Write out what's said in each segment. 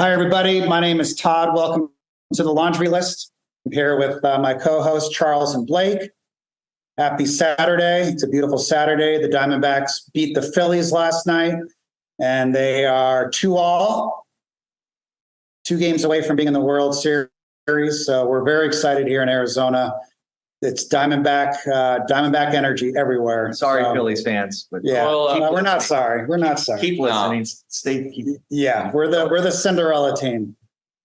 Hi, everybody. My name is Todd. Welcome to the Laundry List. I'm here with my co-hosts, Charles and Blake. Happy Saturday. It's a beautiful Saturday. The Diamondbacks beat the Phillies last night, and they are 2-2, 2 games away from being in the World Series. So we're very excited here in Arizona. It's Diamondback energy everywhere. Sorry, Phillies fans. But yeah, we're not sorry. We're not sorry. Keep listening. Yeah, we're the Cinderella team,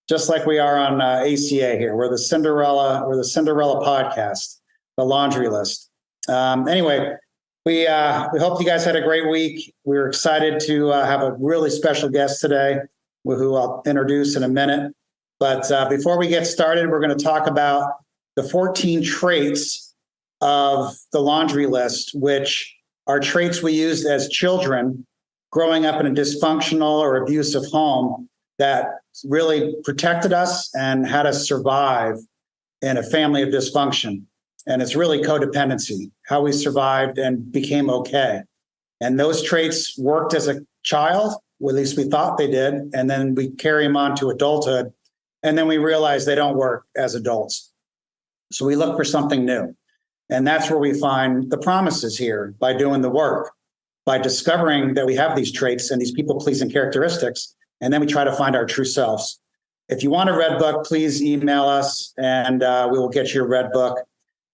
just like we are on ACA here. We're the Cinderella podcast, the Laundry List. Anyway, we hope you guys had a great week. We're excited to have a really special guest today, who I'll introduce in a minute. But before we get started, we're going to talk about the 14 traits of the Laundry List, which are traits we used as children growing up in a dysfunctional or abusive home that really protected us and had us survive in a family of dysfunction. And it's really codependency, how we survived and became okay. And those traits worked as a child, or at least we thought they did, and then we carry them on to adulthood, and then we realize they don't work as adults. So we look for something new. And that's where we find the promises here by doing the work, by discovering that we have these traits and these people-pleasing characteristics, and then we try to find our true selves. If you want a red book, please email us and we will get you a red book.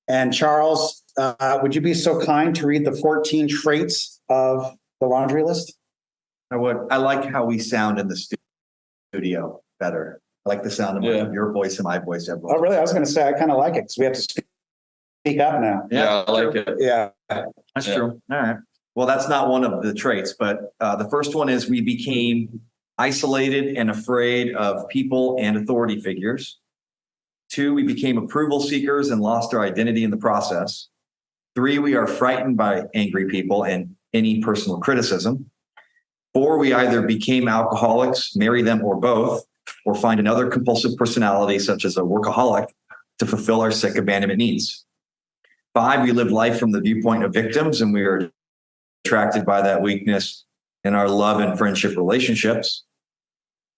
And Charles, would you be so kind to read the 14 traits of the Laundry List? I would. I like how we sound in the studio better. I like the sound of your voice and my voice. Oh, really? I was going to say, I kind of like it because we have to speak up now. Yeah, I like it. Yeah. That's true. All right. Well, that's not one of the traits, but the first one is we became isolated and afraid of people and authority figures. 2, we became approval seekers and lost our identity in the process. 3, we are frightened by angry people and any personal criticism. 4, we either became alcoholics, marry them, or both, or find another compulsive personality, such as a workaholic, to fulfill our sick abandonment needs. 5, we live life from the viewpoint of victims, and we are attracted by that weakness in our love and friendship relationships.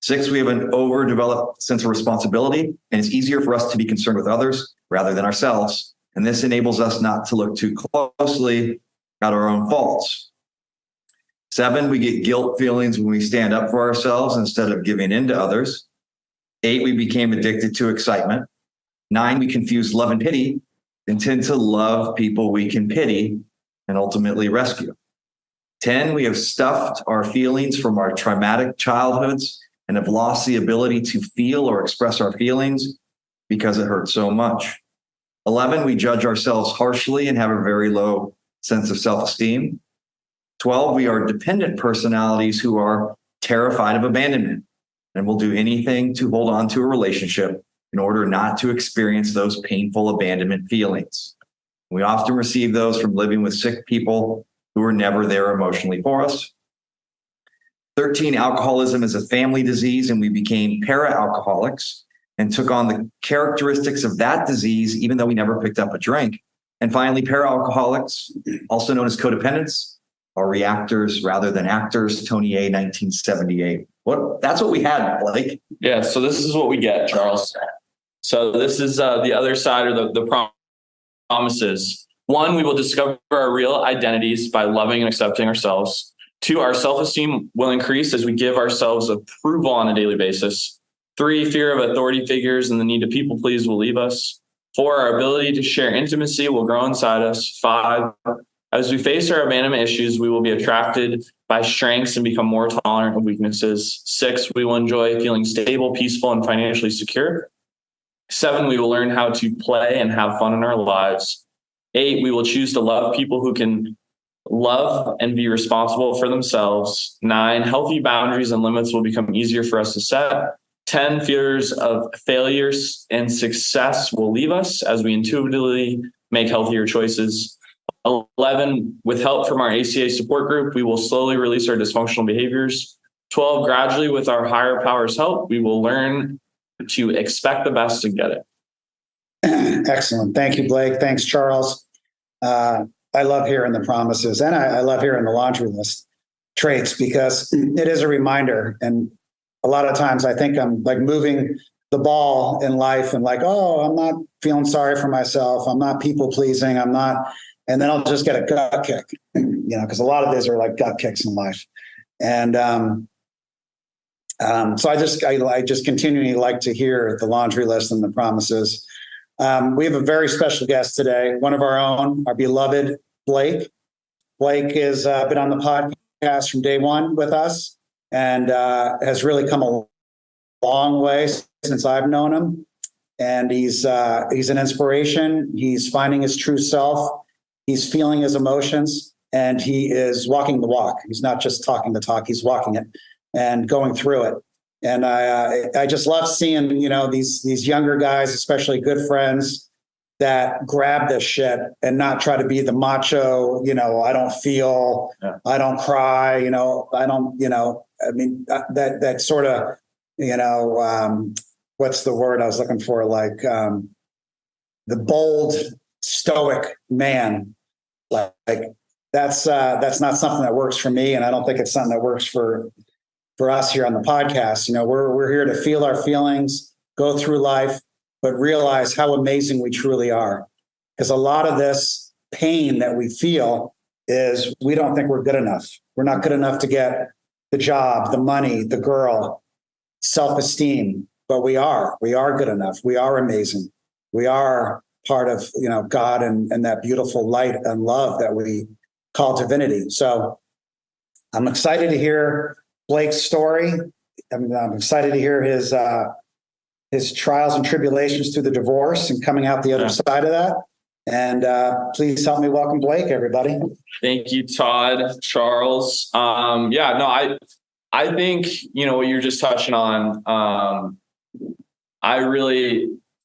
6, we have an overdeveloped sense of responsibility, and it's easier for us to be concerned with others rather than ourselves. And this enables us not to look too closely at our own faults. 7, we get guilt feelings when we stand up for ourselves instead of giving in to others. 8, we became addicted to excitement. 9, we confuse love and pity and tend to love people we can pity and ultimately rescue. 10, we have stuffed our feelings from our traumatic childhoods and have lost the ability to feel or express our feelings because it hurts so much. 11, we judge ourselves harshly and have a very low sense of self-esteem. 12, we are dependent personalities who are terrified of abandonment and will do anything to hold on to a relationship in order not to experience those painful abandonment feelings. We often receive those from living with sick people who were never there emotionally for us. 13, alcoholism is a family disease, and we became para-alcoholics and took on the characteristics of that disease, even though we never picked up a drink. And finally, para-alcoholics, also known as codependents, are reactors rather than actors. Tony A, 1978. That's what we had, Blake. Yeah, so this is what we get, Charles. So this is the other side of the promises. 1, we will discover our real identities by loving and accepting ourselves. 2, our self-esteem will increase as we give ourselves approval on a daily basis. 3, fear of authority figures and the need to people please will leave us. 4, our ability to share intimacy will grow inside us. 5, as we face our abandonment issues, we will be attracted by strengths and become more tolerant of weaknesses. 6, we will enjoy feeling stable, peaceful, and financially secure. 7, we will learn how to play and have fun in our lives. 8, we will choose to love people who can love and be responsible for themselves. 9, healthy boundaries and limits will become easier for us to set. 10, fears of failures and success will leave us as we intuitively make healthier choices. 11, with help from our ACA support group, we will slowly release our dysfunctional behaviors. 12, gradually with our higher powers' help, we will learn to expect the best and get it. Excellent. Thank you, Blake. Thanks, Charles. I love hearing the promises, and I love hearing the Laundry List traits, because it is a reminder. And a lot of times I think I'm like moving the ball in life and like, oh, I'm not feeling sorry for myself. I'm not people pleasing. I'm not, and then I'll just get a gut kick, because a lot of these are like gut kicks in life. And so I just continually like to hear the laundry list and the promises. We have a very special guest today, one of our own, our beloved Blake. Blake has been on the podcast from day one with us and has really come a long way since I've known him. And he's an inspiration. He's finding his true self. He's feeling his emotions, and he is walking the walk. He's not just talking the talk; he's walking it and going through it. And I just love seeing these younger guys, especially good friends, that grab this shit and not try to be the macho. I don't feel, I don't cry. I don't. I mean that sort of what's the word I was looking for? Like the bold, stoic man. Like that's not something that works for me, and I don't think it's something that works for us here on the podcast. We're here to feel our feelings, go through life, but realize how amazing we truly are. Because a lot of this pain that we feel is we don't think we're good enough. We're not good enough to get the job, the money, the girl, self-esteem. But we are good enough. We are amazing. We are part of, God and that beautiful light and love that we call divinity. So I'm excited to hear Blake's story. I'm excited to hear his trials and tribulations through the divorce and coming out the other side of that. And please help me welcome Blake, everybody. Thank you, Todd, Charles. I think, what you're just touching on,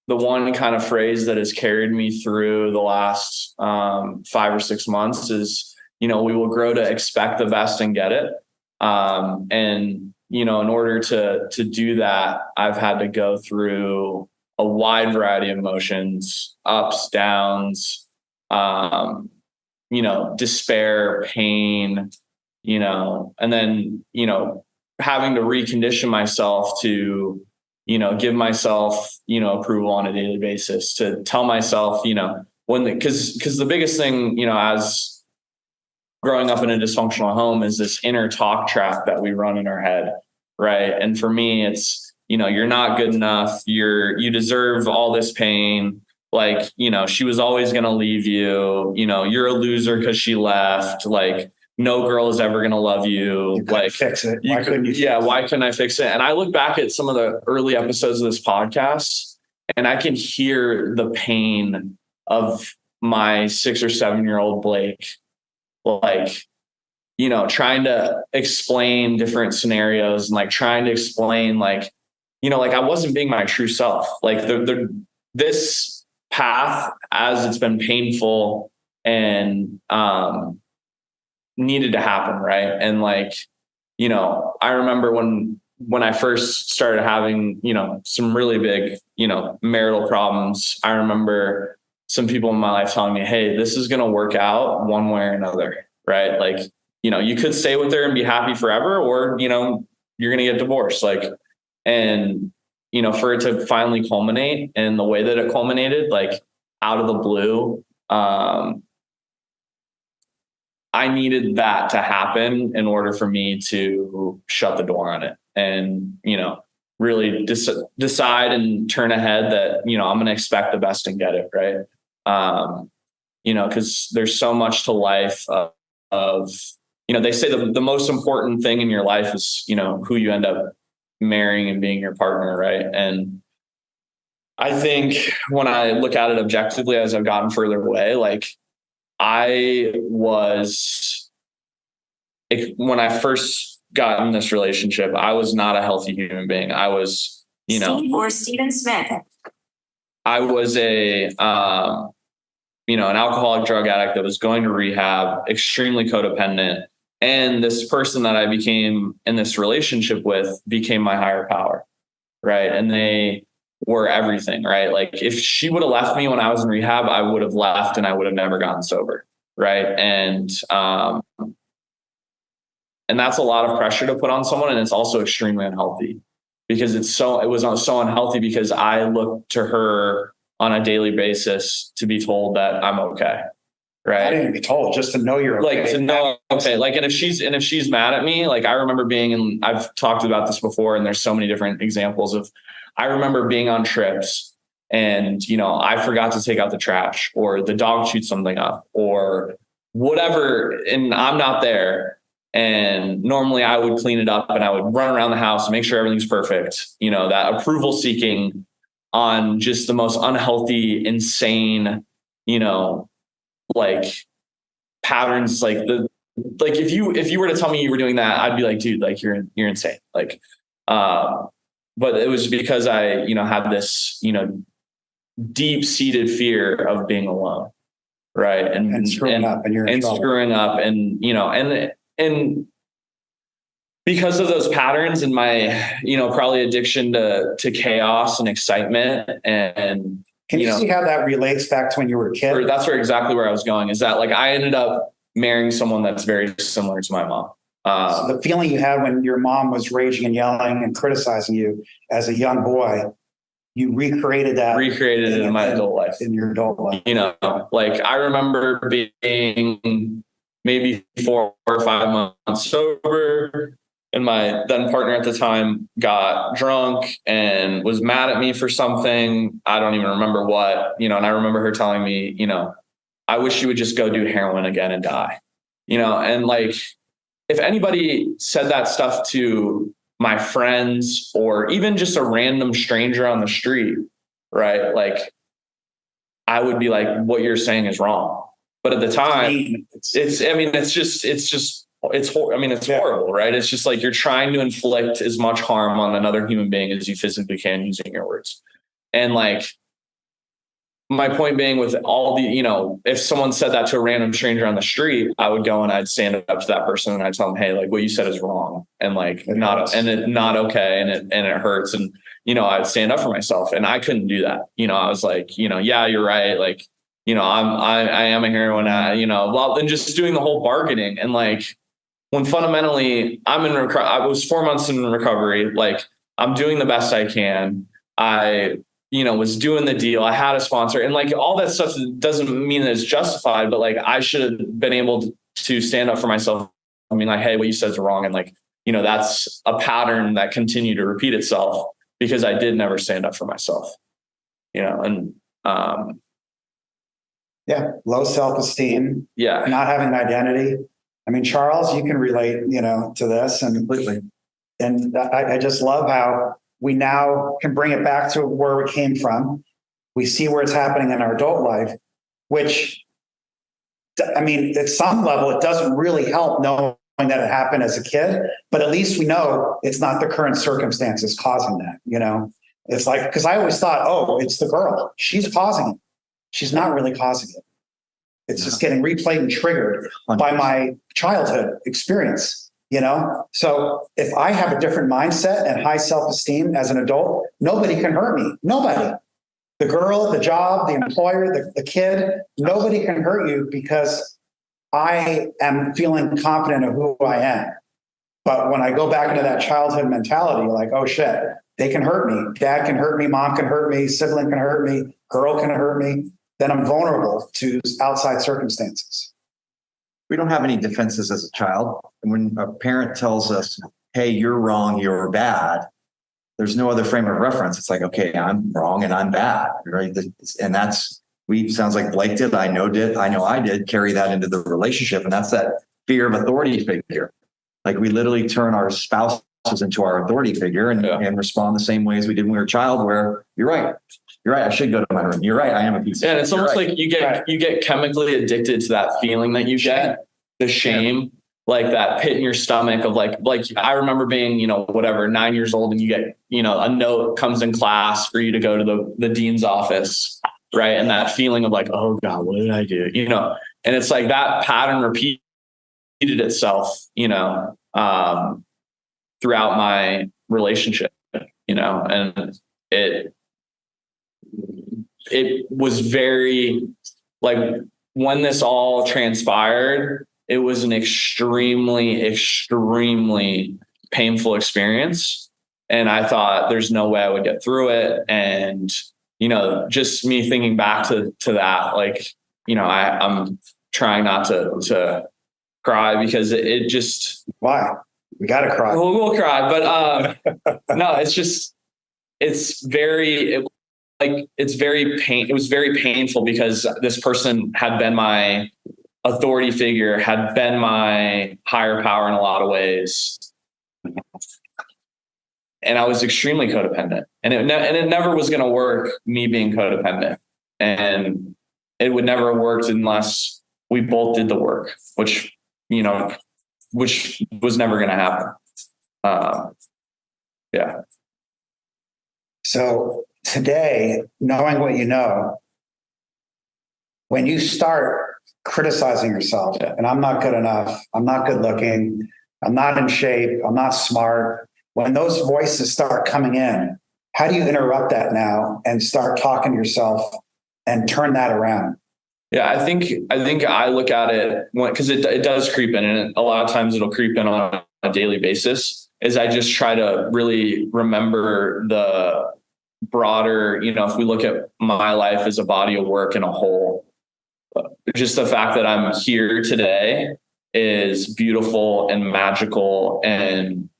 the one kind of phrase that has carried me through the last 5 or 6 months is, we will grow to expect the best and get it. In order to do that, I've had to go through a wide variety of emotions, ups, downs, despair, pain, and then, having to recondition myself to, give myself, approval on a daily basis, to tell myself, because the biggest thing, as growing up in a dysfunctional home is this inner talk track that we run in our head. Right. And for me, it's, you're not good enough. You deserve all this pain. Like, she was always going to leave you, you're a loser because she left. Like, no girl is ever going to love you. Like, fix it. Why couldn't you? Yeah. Why couldn't I fix it? And I look back at some of the early episodes of this podcast and I can hear the pain of my 6 or 7-year-old Blake, like, trying to explain different scenarios and like trying to explain, like, I wasn't being my true self. Like this path, as it's been painful and, needed to happen. Right. And like, I remember when I first started having, some really big, marital problems, I remember some people in my life telling me, hey, this is going to work out one way or another. Right. Like, you could stay with her and be happy forever, or, you're going to get divorced. Like, and, for it to finally culminate in the way that it culminated, like out of the blue, I needed that to happen in order for me to shut the door on it and, really decide and turn ahead that, I'm going to expect the best and get it. Right. Cause there's so much to life of they say the most important thing in your life is, who you end up marrying and being your partner. Right. And I think when I look at it objectively, as I've gotten further away, like when I first got in this relationship, I was not a healthy human being. I was, Steve or Stephen Smith. I was an alcoholic drug addict that was going to rehab, extremely codependent. And this person that I became in this relationship with became my higher power. Right. And they were everything. Right. Like if she would have left me when I was in rehab, I would have left and I would have never gotten sober. Right. And that's a lot of pressure to put on someone. And it's also extremely unhealthy. because it was so unhealthy because I looked to her on a daily basis to be told that I'm okay. I Right. didn't be told, just to know you're okay. Like to know, okay. Like, and if she's mad at me, like I remember being in, I've talked about this before, and there's so many different examples of, I remember being on trips and, I forgot to take out the trash, or the dog chewed something up, or whatever. And I'm not there. And normally I would clean it up and I would run around the house and make sure everything's perfect. That approval seeking on just the most unhealthy, insane, like patterns, if you were to tell me you were doing that, I'd be like, dude, like you're insane. Like, but it was because I, had this, deep seated fear of being alone. Right. And screwing up, and you're in trouble. Screwing up, and, and because of those patterns and my, probably addiction to chaos and excitement. And can you see how that relates back to when you were a kid? That's exactly where I was going, is that like I ended up marrying someone that's very similar to my mom. So the feeling you had when your mom was raging and yelling and criticizing you as a young boy, you recreated it in my adult life. In your adult life. Like I remember being maybe 4 or 5 months sober, and my then partner at the time got drunk and was mad at me for something. I don't even remember what, and I remember her telling me, I wish you would just go do heroin again and die, and like, if anybody said that stuff to my friends or even just a random stranger on the street, right? Like I would be like, what you're saying is wrong. But at the time it's horrible, right? It's just like you're trying to inflict as much harm on another human being as you physically can using your words. And like, my point being, with all the, if someone said that to a random stranger on the street, I would go and I'd stand up to that person and I'd tell them, hey, like what you said is wrong. And like, it's not okay. And it hurts. And, I'd stand up for myself, and I couldn't do that. I was like, yeah, you're right. Like, I am a heroin, well, then just doing the whole bargaining. And like, when fundamentally I was 4 months in recovery, like I'm doing the best I can. I was doing the deal. I had a sponsor, and like all that stuff doesn't mean that it's justified, but like I should have been able to stand up for myself. I mean, like, hey, what you said is wrong. And like, that's a pattern that continued to repeat itself because I did never stand up for myself, and, low self-esteem. Yeah. Not having an identity. I mean, Charles, you can relate, to this, and Completely. And I just love how we now can bring it back to where we came from. We see where it's happening in our adult life, which, I mean, at some level, it doesn't really help knowing that it happened as a kid, but at least we know it's not the current circumstances causing that, It's like, because I always thought, oh, it's the girl. She's causing it. She's not really causing it. It's just getting replayed and triggered by my childhood experience. So if I have a different mindset and high self-esteem as an adult, nobody can hurt me. Nobody. The girl, the job, the employer, the kid, nobody can hurt you because I am feeling confident of who I am. But when I go back into that childhood mentality, like, oh shit, they can hurt me. Dad can hurt me. Mom can hurt me. Sibling can hurt me. Girl can hurt me. Then I'm vulnerable to outside circumstances. We don't have any defenses as a child. And when a parent tells us, hey, you're wrong, you're bad, there's no other frame of reference. It's like, okay, I'm wrong and I'm bad, right? And sounds like Blake did, I know I did carry that into the relationship. And that's that fear of authority figure. Like we literally turn our spouses into our authority figure and respond the same way as we did when we were a child, where you're right. I should go to my room. You're right. I am a piece of shit. And it's almost like you get chemically addicted to that feeling that you get, the shame, like that pit in your stomach of like I remember being, 9 years old, and you get, a note comes in class for you to go to the dean's office. Right. And that feeling of like, oh God, what did I do? And it's like that pattern repeated itself, throughout my relationship, and it was very, like, when this all transpired, it was an extremely, extremely painful experience. And I thought there's no way I would get through it. And, just me thinking back to that, like, I'm trying not to cry because it just, Why? We got to cry. we'll cry, but no, it's very it was very painful because this person had been my authority figure, had been my higher power in a lot of ways. And I was extremely codependent, and it never was going to work, me being codependent, and it would never have worked unless we both did the work, which was never going to happen. Yeah. So today, knowing what you know, when you start criticizing yourself, and I'm not good enough, I'm not good looking, I'm not in shape, I'm not smart. When those voices start coming in, how do you interrupt that now and start talking to yourself and turn that around? Yeah, I think I look at it because it does creep in, and a lot of times it'll creep in on a daily basis. Is I just try to really remember the broader, if we look at my life as a body of work in a whole, just the fact that I'm here today is beautiful and magical, and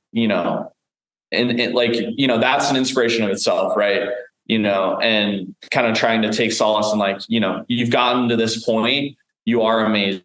that's an inspiration of itself, right? And kind of trying to take solace in, like, you've gotten to this point, you are amazing,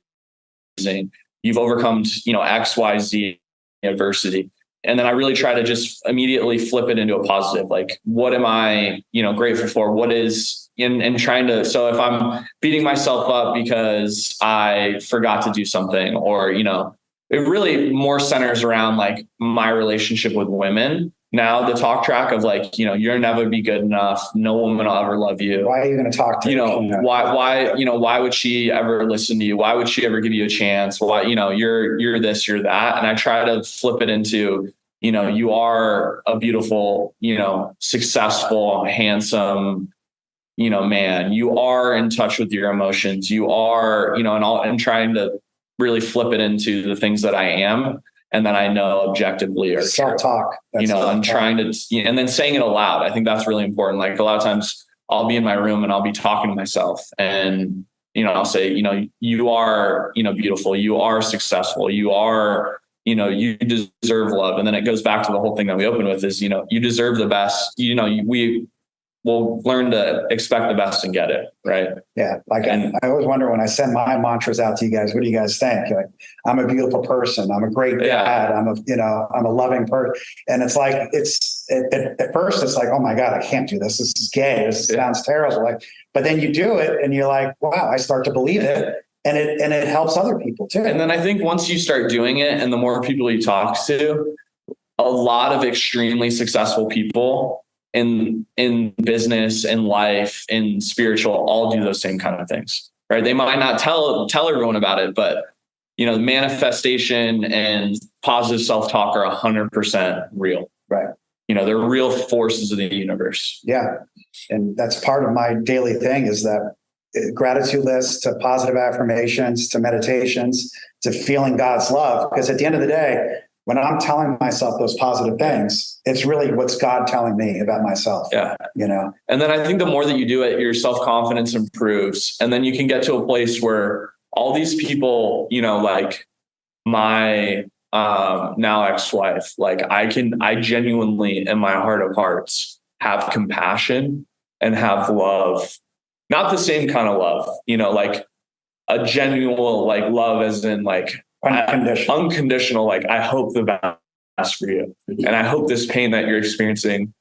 you've overcome, X, Y, Z adversity. And then I really try to just immediately flip it into a positive. Like, what am I, grateful for? What is and trying to, so if I'm beating myself up because I forgot to do something, or, it really more centers around like my relationship with women. Now the talk track of like, you'll never be good enough. No woman will ever love you. Why are you going to talk to her? Why would she ever listen to you? Why would she ever give you a chance? Why, you're this, you're that. And I try to flip it into, you are a beautiful, successful, handsome, man. You are in touch with your emotions. You are, and trying to really flip it into the things that I am and that I know objectively are self-talk. I'm trying to, and then saying it aloud. I think that's really important. Like, a lot of times I'll be in my room and I'll be talking to myself, and, I'll say, you are, beautiful, you are successful, you are, you deserve love. And then it goes back to the whole thing that we opened with is, you deserve the best. We will learn to expect the best and get it. Right. Yeah. Like, I always wonder when I send my mantras out to you guys, what do you guys think? Like, I'm a beautiful person. I'm a great dad. I'm a loving person. And it's like, at first it's like, oh my God, I can't do this. This is gay. This sounds terrible. Like, but then you do it and you're like, wow, I start to believe it. And it helps other people too. And then I think once you start doing it, and the more people you talk to, a lot of extremely successful people in business, in life, in spiritual, all do those same kind of things, right? They might not tell everyone about it, but the manifestation and positive self-talk are 100% real. Right. They're real forces of the universe. Yeah. And that's part of my daily thing is that gratitude list to positive affirmations, to meditations, to feeling God's love. Because at the end of the day, when I'm telling myself those positive things, it's really what's God telling me about myself. Yeah. And then I think the more that you do it, your self-confidence improves. And then you can get to a place where all these people, like my now ex-wife, like I genuinely, in my heart of hearts, have compassion and have love. Not the same kind of love, like a genuine, like love as in like unconditional, like I hope the best for you. And I hope this pain that you're experiencing,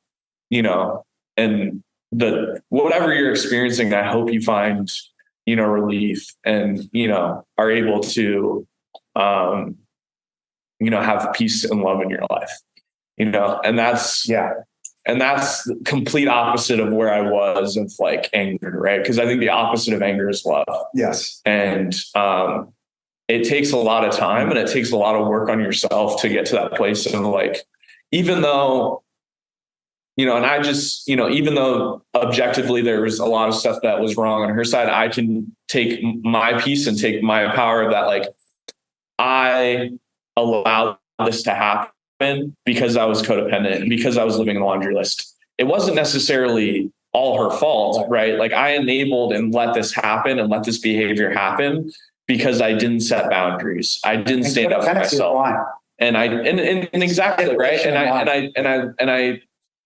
and whatever you're experiencing, I hope you find, relief and, are able to, have peace and love in your life, and that's, and that's the complete opposite of where I was of like anger, right? Because I think the opposite of anger is love. Yes. And it takes a lot of time and it takes a lot of work on yourself to get to that place. And like, even though, and I just, even though objectively there was a lot of stuff that was wrong on her side, I can take my piece and take my power of that. Like, I allowed this to happen because I was codependent and because I was living in the laundry list. It wasn't necessarily all her fault, right? Like I enabled and let this happen and let this behavior happen because I didn't set boundaries. I didn't stand up for myself. And exactly, right.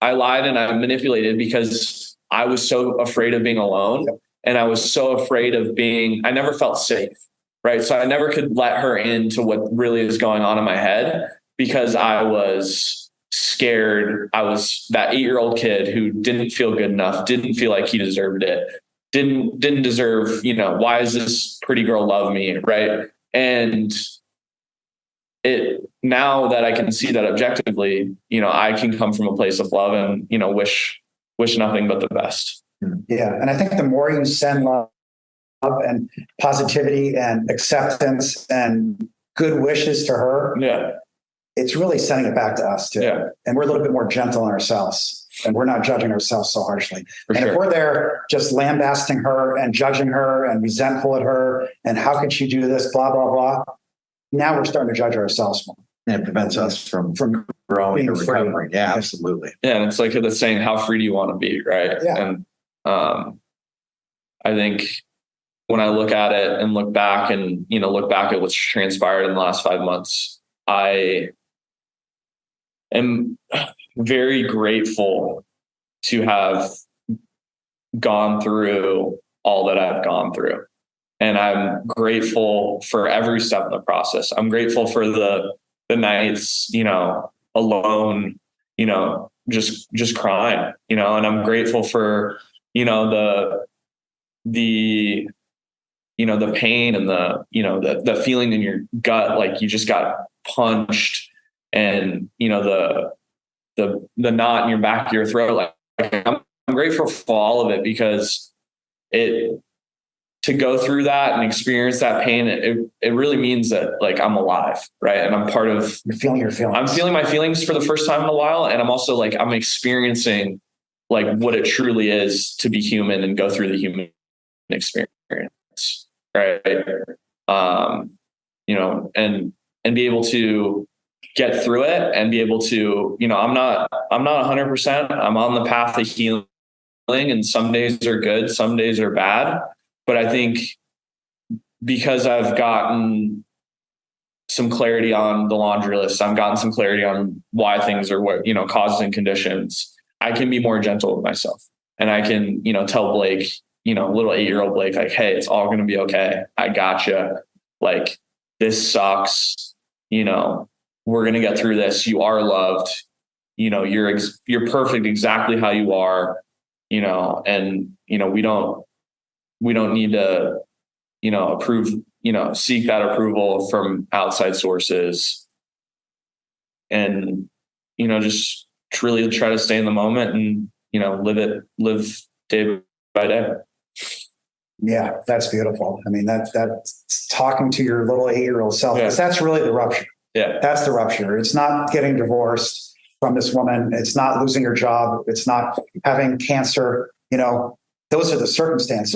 I lied and I manipulated because I was so afraid of being alone. Yep. And I was so afraid of I never felt safe. Right. So I never could let her into what really is going on in my head because I was scared. I was that 8-year-old kid who didn't feel good enough, didn't feel like he deserved it, didn't deserve, why does this pretty girl love me? Right. And now that I can see that objectively, I can come from a place of love and, wish nothing but the best. Yeah. And I think the more you send love and positivity and acceptance and good wishes to her, it's really sending it back to us too. Yeah. And we're a little bit more gentle on ourselves and we're not judging ourselves so harshly. If we're there just lambasting her and judging her and resentful at her and how could she do this, blah, blah, blah. Now we're starting to judge ourselves more. And it prevents us from growing or recovering. Yeah, absolutely. Yeah. And it's like the saying, how free do you want to be? Right. Yeah. And I think when I look at it and look back and, look back at what's transpired in the last 5 months, I am very grateful to have gone through all that I've gone through. And I'm grateful for every step in the process. I'm grateful for the nights, alone, just crying, and I'm grateful for, the pain and the feeling in your gut, like you just got punched and, the knot in your back of your throat. Like I'm grateful for all of it because to go through that and experience that pain, it really means that like I'm alive, right? And I'm part of. You're feeling your feelings. I'm feeling my feelings for the first time in a while, and I'm also like I'm experiencing like what it truly is to be human and go through the human experience, right? And be able to get through it and be able to, I'm not 100%. I'm on the path of healing, and some days are good, some days are bad. But I think because I've gotten some clarity on the laundry list, I've gotten some clarity on why things are what, causes and conditions, I can be more gentle with myself. And I can, tell Blake, little 8-year-old Blake, like, hey, it's all going to be okay. I gotcha. Like, this sucks. We're going to get through this. You are loved. You're perfect exactly how you are, and, we don't need to, seek that approval from outside sources and, just truly try to stay in the moment and, live day by day. Yeah, that's beautiful. I mean, that's talking to your little 8-year-old self. Yeah. That's really the rupture. Yeah. That's the rupture. It's not getting divorced from this woman. It's not losing your job. It's not having cancer, those are the circumstances,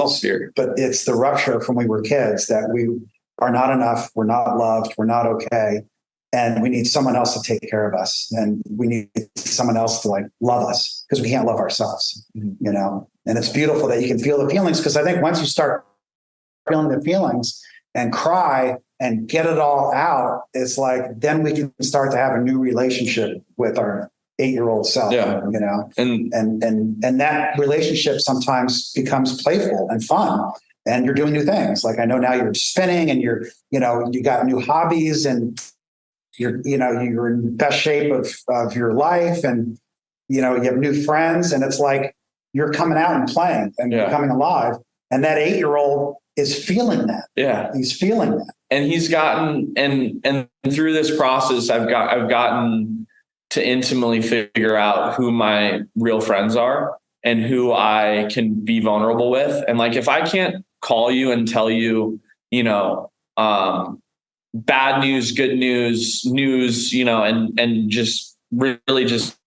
but it's the rupture from we were kids that we are not enough. We're not loved. We're not okay. And we need someone else to take care of us. And we need someone else to love us because we can't love ourselves, and it's beautiful that you can feel the feelings. Cause I think once you start feeling the feelings and cry and get it all out, it's like, then we can start to have a new relationship with our 8-year-old self, and that relationship sometimes becomes playful and fun, and you're doing new things. Like I know now you're spinning and you got new hobbies and you're in best shape of your life, and, you have new friends, and it's like, you're coming out and playing and becoming alive. And that 8-year-old is feeling that. Yeah. He's feeling that. And he's gotten, and through this process, I've gotten to intimately figure out who my real friends are and who I can be vulnerable with. And like, if I can't call you and tell you, bad news, good news, and just really just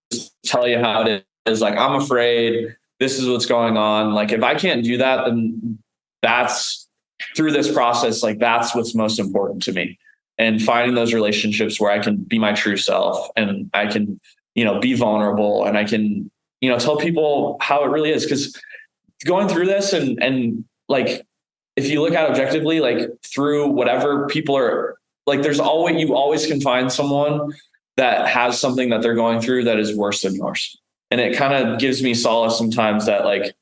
tell you how it is. Like, I'm afraid, this is what's going on. Like, if I can't do that, then that's through this process. Like, that's what's most important to me. and finding those relationships where I can be my true self and I can, be vulnerable and I can, tell people how it really is. Because going through this and like, if you look at objectively, like through whatever people are like, you always can find someone that has something that they're going through that is worse than yours. And it kind of gives me solace sometimes that like,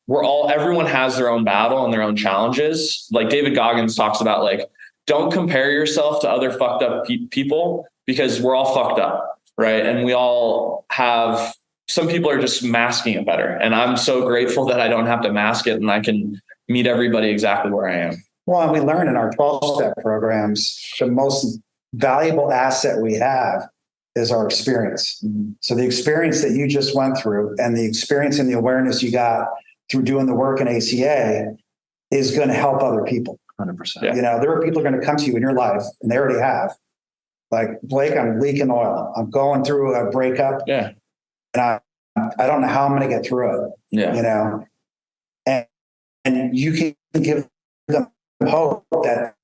everyone has their own battle and their own challenges. Like David Goggins talks about, like, don't compare yourself to other fucked up people because we're all fucked up. Right. And we all have, some people are just masking it better. And I'm so grateful that I don't have to mask it and I can meet everybody exactly where I am. Well, and we learn in our 12-step programs, the most valuable asset we have is our experience. Mm-hmm. So the experience that you just went through and the experience and the awareness you got through doing the work in ACA is going to help other people. 100%. Yeah. There are people going to come to you in your life, and they already have. Like, Blake, I'm leaking oil. I'm going through a breakup. Yeah. And I don't know how I'm going to get through it. Yeah. And you can give them hope that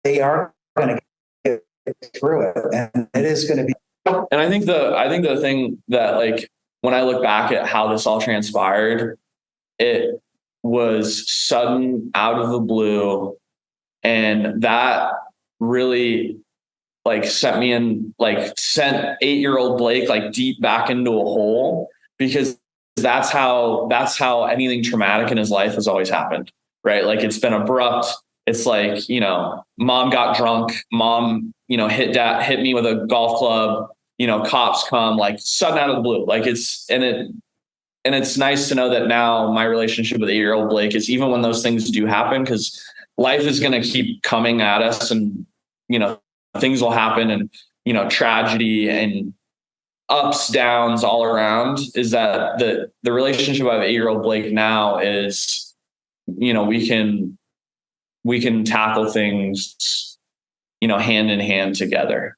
they are going to get through it, and it is going to be. And I think the thing that, like, when I look back at how this all transpired, it was sudden, out of the blue, and that really like sent 8-year-old Blake like deep back into a hole, because that's how anything traumatic in his life has always happened, right? Like, it's been abrupt. It's like, mom got drunk, mom, hit me with a golf club, cops come, like, sudden, out of the blue. Like, it's nice to know that now my relationship with 8-year-old Blake is, even when those things do happen, because life is going to keep coming at us, and, things will happen, and, tragedy and ups, downs all around, is that the relationship I have 8-year-old Blake now is, we can tackle things, hand in hand together.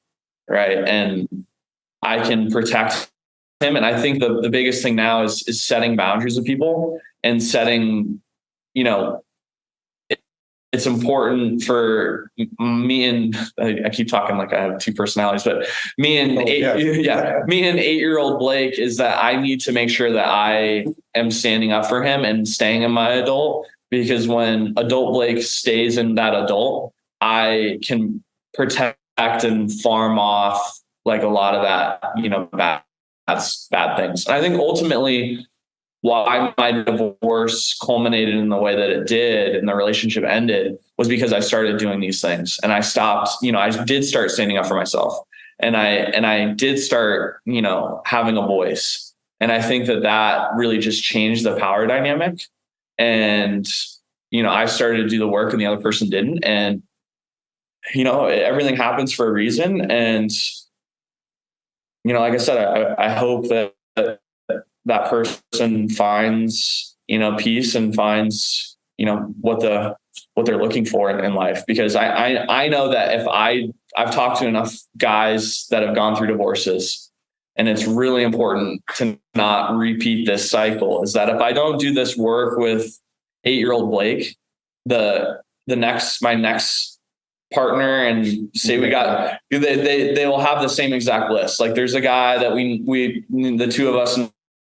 Right. And I can protect him. And I think the biggest thing now is setting boundaries with people and setting, it's important for me, and I keep talking like I have two personalities, but me and 8-year-old Blake, is that I need to make sure that I am standing up for him and staying in my adult, because when adult Blake stays in that adult, I can protect and farm off like a lot of that, bad things. And I think ultimately why my divorce culminated in the way that it did and the relationship ended was because I started doing these things, and I stopped, I did start standing up for myself, and I did start, having a voice. And I think that really just changed the power dynamic. And, I started to do the work and the other person didn't. And, everything happens for a reason. And, like I said, I hope that person finds, peace and finds, what they're looking for in life. Because I know that if I've talked to enough guys that have gone through divorces, and it's really important to not repeat this cycle, is that if I don't do this work with 8-year-old Blake, my next partner, and say they will have the same exact list. Like, there's a guy that we the two of us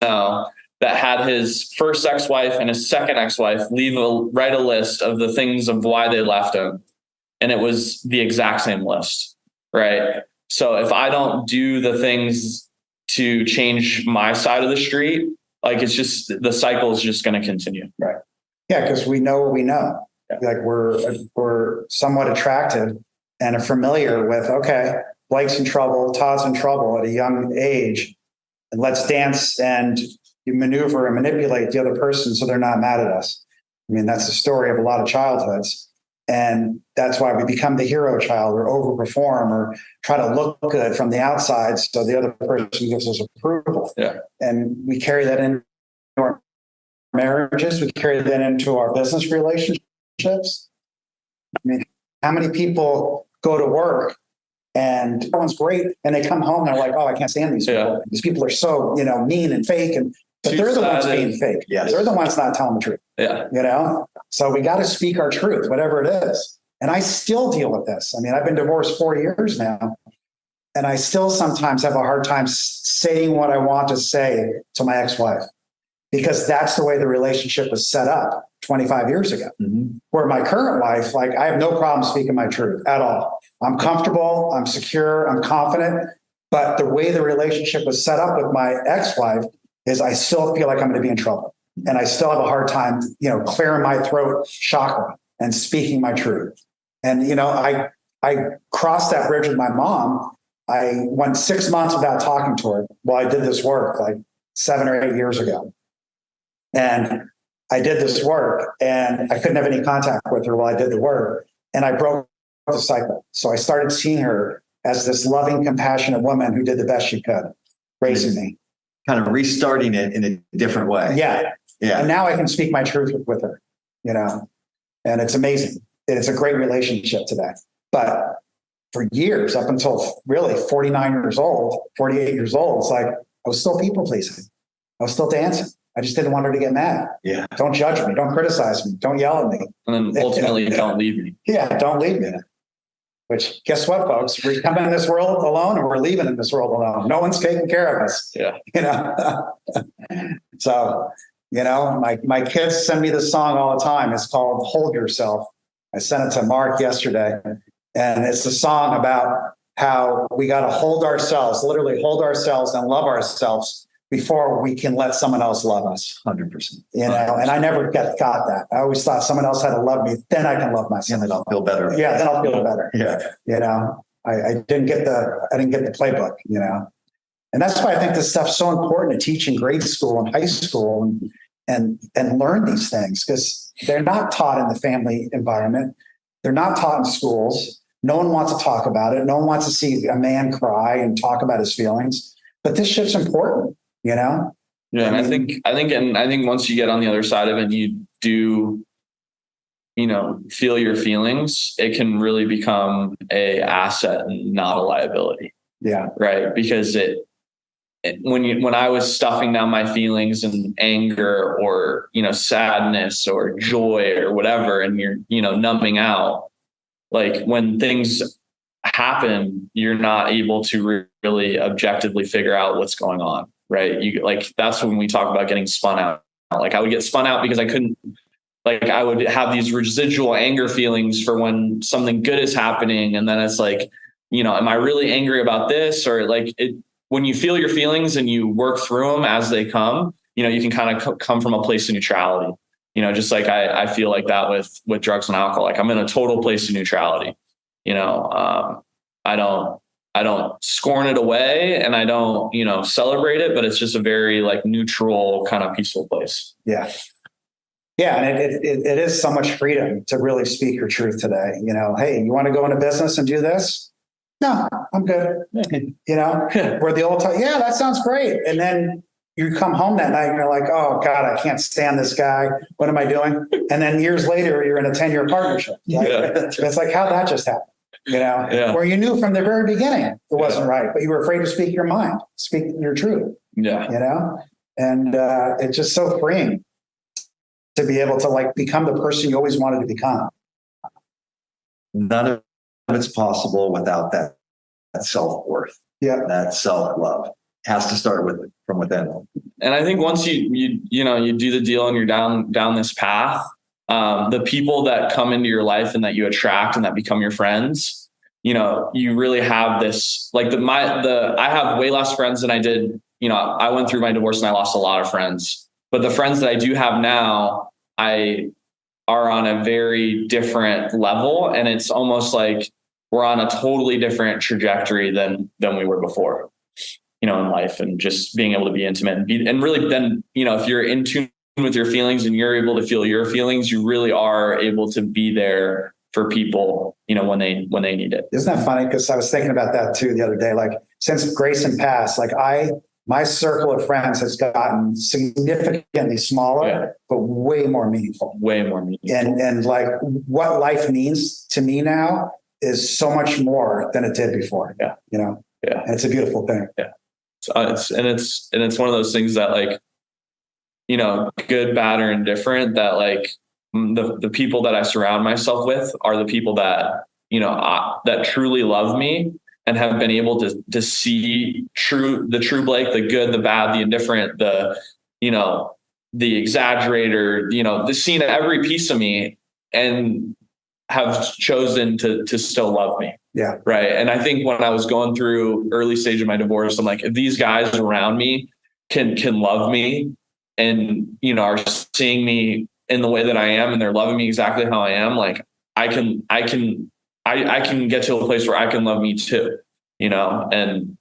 know that had his first ex-wife and his second ex-wife write a list of the things of why they left him. And it was the exact same list. Right. So if I don't do the things to change my side of the street, like, it's just, the cycle is just going to continue. Right. Yeah. Because we know what we know. Like, we're somewhat attracted and are familiar with, okay, Blake's in trouble, Todd's in trouble at a young age, and let's dance and maneuver and manipulate the other person so they're not mad at us. I mean, that's the story of a lot of childhoods. And that's why we become the hero child, or overperform, or try to look good from the outside so the other person gives us approval. Yeah. And we carry that into our marriages. We carry that into our business relationships. I mean, how many people go to work and everyone's great, and they come home and they're like, oh, I can't stand these people. Yeah. These people are so, mean and fake. But they're the ones being fake. Yes. They're the ones not telling the truth. Yeah. So we got to speak our truth, whatever it is. And I still deal with this. I mean, I've been divorced 4 years now, and I still sometimes have a hard time saying what I want to say to my ex-wife, because that's the way the relationship was set up 25 years ago. Where my current wife, like, I have no problem speaking my truth at all. I'm comfortable, I'm secure, I'm confident. But the way the relationship was set up with my ex-wife is I still feel like I'm going to be in trouble. And I still have a hard time, clearing my throat chakra and speaking my truth. And, I crossed that bridge with my mom. I went 6 months without talking to her while I did this work, like 7 or 8 years ago. And I did this work and I couldn't have any contact with her while I did the work. And I broke the cycle. So I started seeing her as this loving, compassionate woman who did the best she could, raising me. Kind of restarting it in a different way. Yeah. Yeah. And now I can speak my truth with her, and it's amazing. It's a great relationship today. But for years, up until really 49 years old, 48 years old, it's like I was still people pleasing. I was still dancing. I just didn't want her to get mad. Yeah. Don't judge me. Don't criticize me. Don't yell at me. And then ultimately, don't leave me. Yeah, don't leave me. Which, guess what, folks? We're coming in this world alone, and we're leaving in this world alone. No one's taking care of us. Yeah. So, my kids send me this song all the time. It's called "Hold Yourself." I sent it to Mark yesterday, and it's a song about how we got to hold ourselves, literally hold ourselves and love ourselves before we can let someone else love us. 100%. And I never got that. I always thought someone else had to love me, then I can love myself. And then I'll feel better. Yeah, then I'll feel better. Yeah. I didn't get the playbook, and that's why I think this stuff's so important to teach in grade school and high school and learn these things, because they're not taught in the family environment. They're not taught in schools. No one wants to talk about it. No one wants to see a man cry and talk about his feelings. But this shit's important, Yeah, and I think once you get on the other side of it, you do, feel your feelings. It can really become a asset and not a liability. Yeah. Right. Because when I was stuffing down my feelings and anger or, sadness or joy or whatever, and you're, numbing out, like when things happen, you're not able to really objectively figure out what's going on. Right. That's when we talk about getting spun out. Like I would get spun out because I couldn't, I would have these residual anger feelings for when something good is happening. And then it's like, am I really angry about this? Or when you feel your feelings and you work through them as they come, you can kind of come from a place of neutrality, just like I feel like that with drugs and alcohol. Like I'm in a total place of neutrality. I don't scorn it away and I don't, celebrate it, but it's just a very neutral kind of peaceful place. Yeah. Yeah. And it is so much freedom to really speak your truth today. Hey, you want to go into business and do this? No, I'm good. Where the old time, yeah, that sounds great. And then you come home that night and you're like, oh God, I can't stand this guy. What am I doing? And then years later, you're in a 10-year partnership. It's like, how'd that just happen? Where you knew from the very beginning it wasn't right, but you were afraid to speak your mind, speak your truth. Yeah. And it's just so freeing to be able to become the person you always wanted to become. None of it's possible without that self-worth. Yeah. That self-love has to start from within. And I think once you do the deal and you're down this path, the people that come into your life and that you attract and that become your friends, you really have this, I have way less friends than I did. I went through my divorce and I lost a lot of friends, but the friends that I do have now, I are on a very different level. And it's almost like we're on a totally different trajectory than we were before, in life, and just being able to be intimate and really then, if you're in tune with your feelings and you're able to feel your feelings, you really are able to be there for people, when they need it. Isn't that funny? Because I was thinking about that too the other day. Since Grayson passed, my circle of friends has gotten significantly smaller, but way more meaningful. Way more meaningful. And what life means to me now is so much more than it did before. Yeah. Yeah. And it's a beautiful thing. Yeah. It's one of those things that good, bad, or indifferent that the people that I surround myself with are the people that, that truly love me and have been able to see the true Blake, the good, the bad, the indifferent, the exaggerator, the seeing every piece of me and have chosen to still love me. Yeah. Right. And I think when I was going through early stage of my divorce, I'm like, if these guys around me can love me and, are seeing me in the way that I am and they're loving me exactly how I am, like I can get to a place where I can love me too, and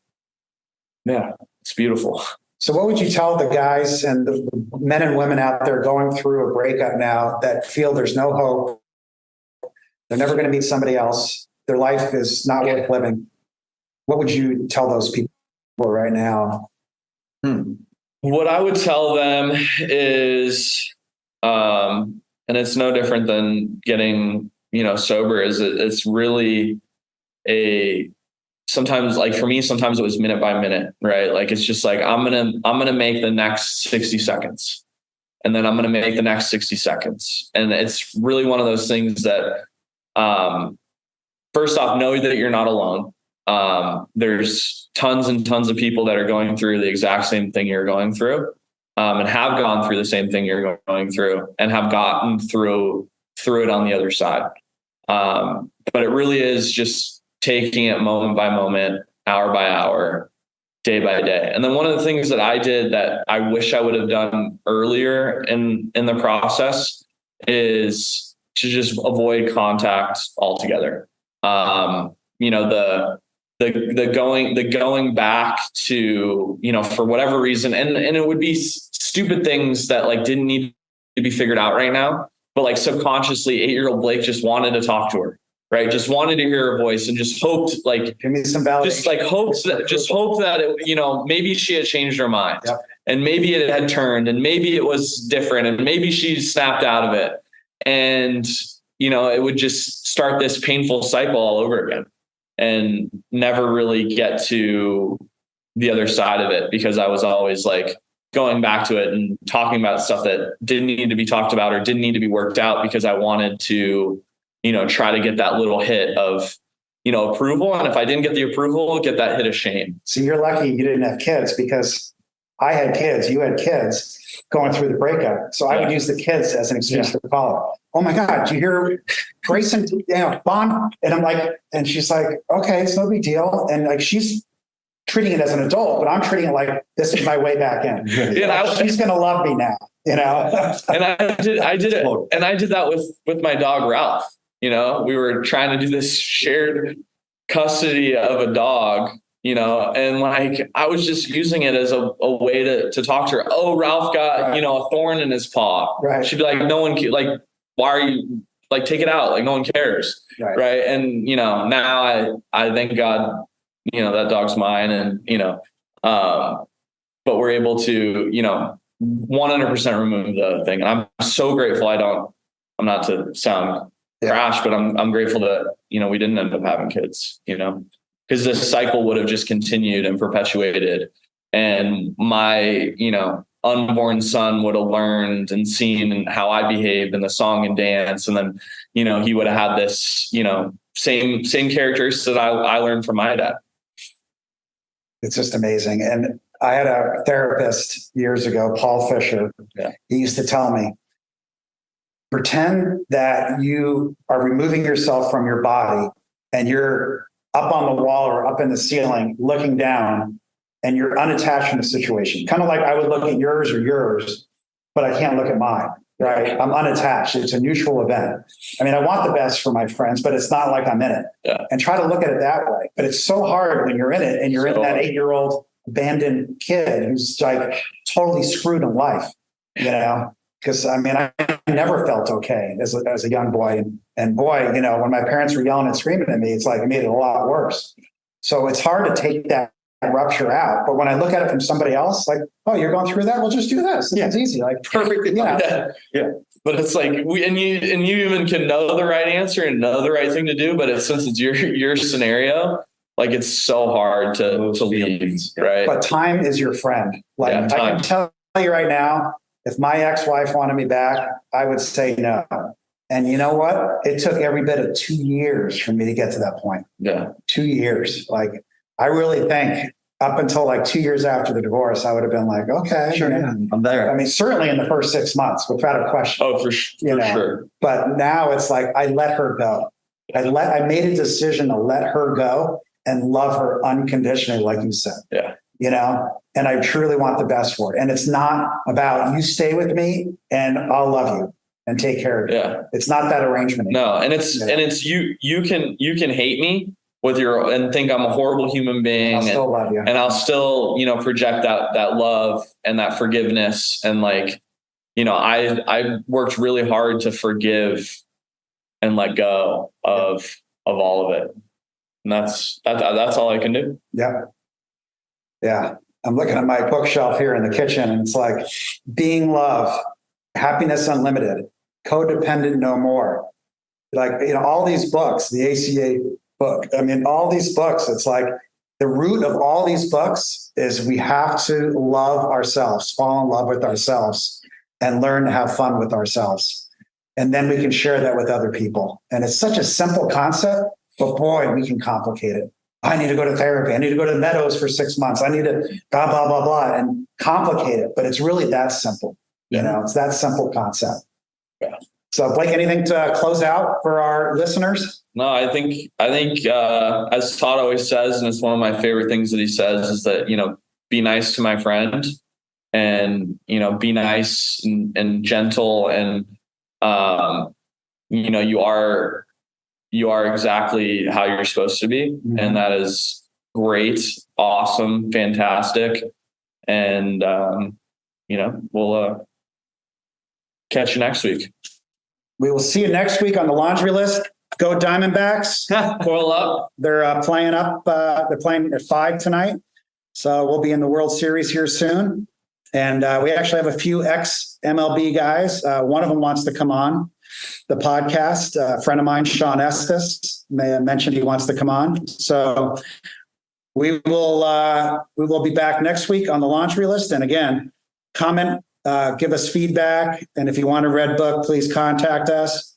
yeah, it's beautiful. So what would you tell the guys and the men and women out there going through a breakup now that feel there's no hope? They're never going to meet somebody else. Their life is not worth living. What would you tell those people right now? What I would tell them is, and it's no different than getting, sober, is it's really sometimes, like for me, sometimes it was minute by minute, right? Like, it's just like, I'm going to make the next 60 seconds and then I'm going to make the next 60 seconds. And it's really one of those things that, first off, know that you're not alone. There's tons and tons of people that are going through the exact same thing you're going through, and have gone through the same thing you're going through and have gotten through it on the other side. But it really is just taking it moment by moment, hour by hour, day by day. And then one of the things that I did that I wish I would have done earlier in the process is to just avoid contact altogether. The going back to, for whatever reason, and it would be stupid things that like didn't need to be figured out right now, but like subconsciously 8-year-old Blake just wanted to talk to her, right? Just wanted to hear her voice and just hoped, like, give me some validation. Hope that it, maybe she had changed her mind. Yep. And maybe it had turned and maybe it was different and maybe she snapped out of it. And, it would just start this painful cycle all over again and never really get to the other side of it, because I was always like going back to it and talking about stuff that didn't need to be talked about or didn't need to be worked out, because I wanted to, try to get that little hit of, approval. And if I didn't get the approval, get that hit of shame. So you're lucky you didn't have kids, because I had kids, you had kids going through the breakup. So I would use the kids as an excuse to call it. Oh my God, did you hear Grayson, Bond? And I'm like, and she's like, okay, it's no big deal. And like, she's treating it as an adult, but I'm treating it like this is my way back in. She's going to love me now, And I did it. And I did that with my dog, Ralph. We were trying to do this shared custody of a dog, and like, I was just using it as a way to talk to her. Oh, Ralph got, a thorn in his paw. Right. She'd be like, no one, like, why are you, like, take it out? Like, no one cares. Right. And, now I thank God, that dog's mine and, but we're able to, 100% remove the thing. And I'm so grateful. I'm not to sound crash, but I'm grateful that, we didn't end up having kids, because this cycle would have just continued and perpetuated. And my, unborn son would have learned and seen how I behaved in the song and dance. And then, he would have had this, same characteristics that I learned from my dad. It's just amazing. And I had a therapist years ago, Paul Fisher. Yeah. He used to tell me, pretend that you are removing yourself from your body and you're up on the wall or up in the ceiling looking down and you're unattached from the situation. Kind of like I would look at yours, but I can't look at mine, right? I'm unattached. It's a neutral event. I mean, I want the best for my friends, but it's not like I'm in it. Yeah. And try to look at it that way. But it's so hard when you're in it and you're in that 8-year-old abandoned kid who's like totally screwed in life, because I mean, I never felt okay as a young boy. And boy, when my parents were yelling and screaming at me, it's like it made it a lot worse. So it's hard to take that rupture out. But when I look at it from somebody else, like, oh, you're going through that? Well, just do this. It's easy. Like perfect. Yeah. But it's like you even can know the right answer and know the right thing to do. But since it's your scenario, like it's so hard to leave, right? But time is your friend. Like I can tell you right now, If my ex-wife wanted me back, I would say no. And you know what? It took every bit of 2 years for me to get to that point. Yeah. 2 years. Like, I really think up until like 2 years after the divorce, I would have been like, okay. Sure, you yeah, know. I'm there. I mean, certainly in the first 6 months, without a question. Oh, for You know. sure. But now it's like, I let her go. I made a decision to let her go and love her unconditionally, like you said. Yeah. You know, and I truly want the best for it. And it's not about you stay with me and I'll love you and take care of you. Yeah. It's not that arrangement. No. And it's, Yeah. and it's you can hate me with your, and think I'm a horrible human being. I'll still love you. And I'll still, project that love and that forgiveness. And like, I worked really hard to forgive and let go of all of it. And that's all I can do. Yeah. Yeah. I'm looking at my bookshelf here in the kitchen and it's like being love, happiness unlimited, codependent no more. Like, all these books, the ACA book. I mean, all these books, it's like the root of all these books is we have to love ourselves, fall in love with ourselves and learn to have fun with ourselves. And then we can share that with other people. And it's such a simple concept, but boy, we can complicate it. I need to go to therapy. I need to go to the Meadows for 6 months. I need to blah, blah, blah, blah, and complicate it. But it's really that simple. It's that simple concept. Yeah. So Blake, anything to close out for our listeners? No, I think as Todd always says, and it's one of my favorite things that he says, is that, be nice to my friend and, be nice and gentle. And, you are exactly how you're supposed to be. Mm-hmm. And that is great, awesome, fantastic. And, we'll catch you next week. We will see you next week on the laundry list. Go Diamondbacks. Coil up. They're playing up. They're playing at 5 tonight. So we'll be in the World Series here soon. And we actually have a few ex-MLB guys. One of them wants to come on the podcast. A friend of mine, Sean Estes, mentioned he wants to come on. So we will be back next week on the laundry list. And again, comment, give us feedback. And if you want a read book, please contact us.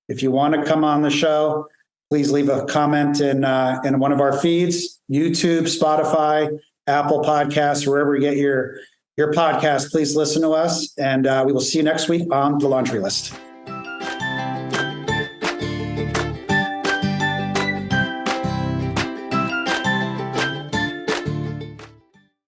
If you want to come on the show, please leave a comment in one of our feeds, YouTube, Spotify, Apple Podcasts, wherever you get your podcast. Please listen to us. And we will see you next week on the laundry list.